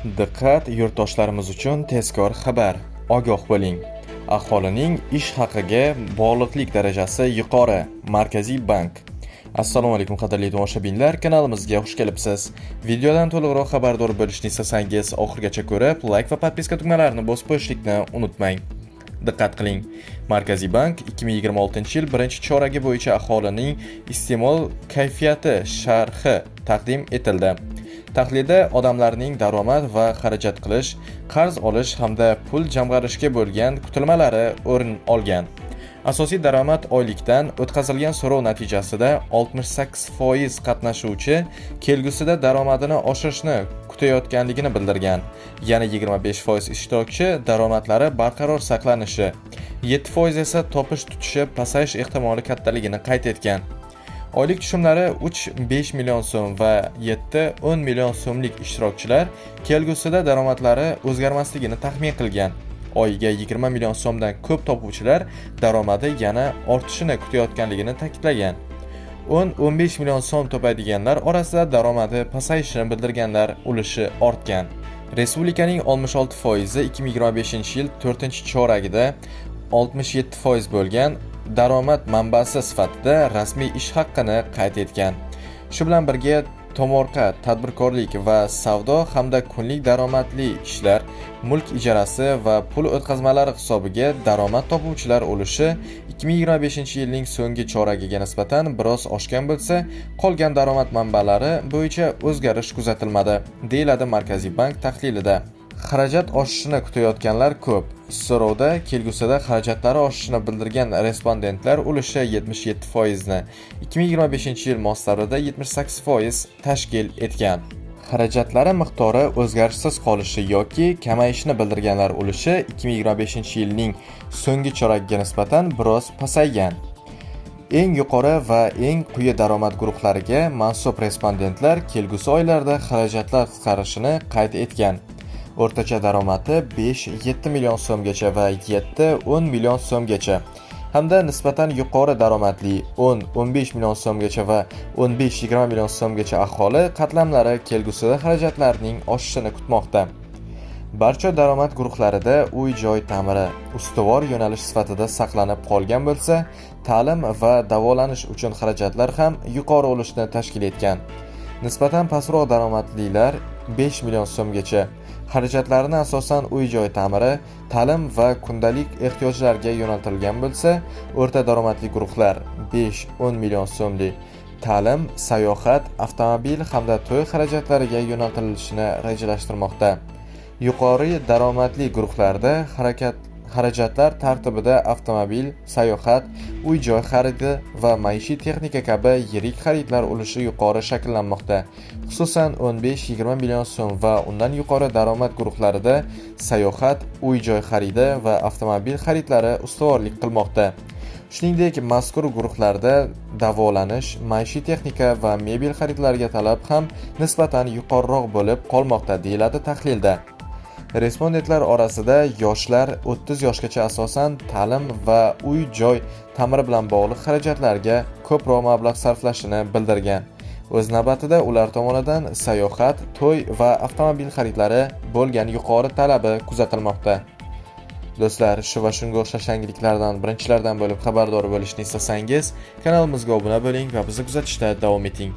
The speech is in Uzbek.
Diqqat, yurtdoshlarimiz uchun tezkor xabar. Ogoh bo'ling. Aholining ish haqiga bog'liqlik darajasi yuqori. Markaziy bank. Assalomu alaykum qadrli tomoshabinlar, kanalimizga xush kelibsiz. Videodan to'liqroq xabardor bo'lishni istasangiz, oxirigacha ko'rib, like va podpiska tugmalarini bosib qo'yishlikni unutmang. Diqqat qiling. Markaziy bank 2026-yil 1-choragi bo'yicha aholining iste'mol kayfiyati sharhi taqdim etildi. Tahlilda odamlarning daromad va xarajat qilish, qarz olish hamda pul jamg'arishga bo'lgan kutilmalari o'rin olgan. Asosiy daromad oylikdan o'tkazilgan so'rov natijasida 68% qatnashuvchi kelgusida daromadini oshirishni kutayotganligini bildirgan. Yana 25% ishtirokchi daromadlari barqaror saqlanishi, 7% esa topish tutishi pasayish ehtimoli kattaligini qayd etgan. Oylik tushumlari 3-5 million so'm va 7-10 million so'mlik ishtirokchilar kelgusida daromadlari o'zgarmasligini taxmin qilgan. Oyiga 20 million so'mdan ko'p topuvchilar daromadi yana ortishini kutayotganligini ta'kidlagan. 10-15 million so'm topadiganlar orasida daromadi pasayishini bildirganlar ulushi ortgan. Respublikaning 66% 2025-yil 4-choragida 67% bo'lgan daromad manbasi sifatida rasmiy ish haqqini qayd etgan. Shu bilan birga tomorqa, tadbirkorlik va savdo hamda kunlik daromadli ishlar, mulk ijarasi va pul o'tkazmalari hisobiga daromad topuvchilar ulushi 2025-yilning so'nggi choragiga nisbatan biroz oshgan bo'lsa, qolgan daromad manbalari bo'yicha o'zgarish kuzatilmadi, deyiladi Markaziy bank tahlilida. Xarajat oshishini kutayotganlar ko'p. So'rovda kelgusida xarajatlari oshishini bildirgan respondentlar ulushi 77% ni, 2025-yil mobaynida 78% tashkil etgan. Xarajatlari miqdori o'zgarishsiz qolishi yoki kamayishini bildirganlar ulushi 2025-yilning so'nggi choragiga nisbatan biroz pasaygan. Eng yuqori va eng quyi daromad guruhlariga mansub respondentlar kelgusi oylarda xarajatlar qisqarishini qayd etgan. O'rtacha daromadi 5-7 million so'mgacha va 7-10 million so'mgacha hamda nisbatan yuqori daromadli 10-15 million so'mgacha va 15-20 million so'mgacha aholi qatlamlari kelgusida xarajatlarning oshishini kutmoqda. Barcha daromad guruhlarida uy-joy ta'miri ustuvor yo'nalish sifatida saqlanib qolgan bo'lsa, ta'lim va davolanish uchun xarajatlar ham yuqori o'lishni tashkil etgan. Nisbatan pastroq daromadlilar 5 million so'mgacha xarajatlarini asosan uy-joy ta'miri, ta'lim va kundalik ehtiyojlarga yo'naltirilgan bo'lsa, o'rta daromadli guruhlar 5-10 million so'mlik ta'lim, sayohat, avtomobil hamda to'y xarajatlariga yo'naltirilishini rejalashtirmoqda. Yuqori daromadli guruhlarda xarajatlar tartibida avtomobil, sayohat, uy-joy xaridi va maishiy texnika kabi yirik xaridlar ulushi yuqori shakllanmoqda. Xususan 15-20 million so'm va undan yuqori daromad guruhlarida sayohat, uy-joy xaridi va avtomobil xaridlari ustuvorlik qilmoqda. Shuningdek, mazkur guruhlarda davolanish, maishiy texnika va mebel xaridlariga talab ham nisbatan yuqoriroq bo'lib qolmoqda, deyiladi tahlilda. Respondentlar orasida yoshlar 30 yoshgacha asosan ta'lim va uy-joy ta'miri bilan bog'liq xarajatlarga ko'proq mablag' sarflashini bildirgan. O'z navbatida ular tomonidan sayohat, to'y va avtomobil xaridlari bo'lgan yuqori talabi kuzatilmoqda. Do'stlar, shu va shunga o'xshash yangiliklardan birinchilardan bo'lib xabardor bo'lishni istasangiz, kanalimizga obuna bo'ling va bizni kuzatishda davom eting.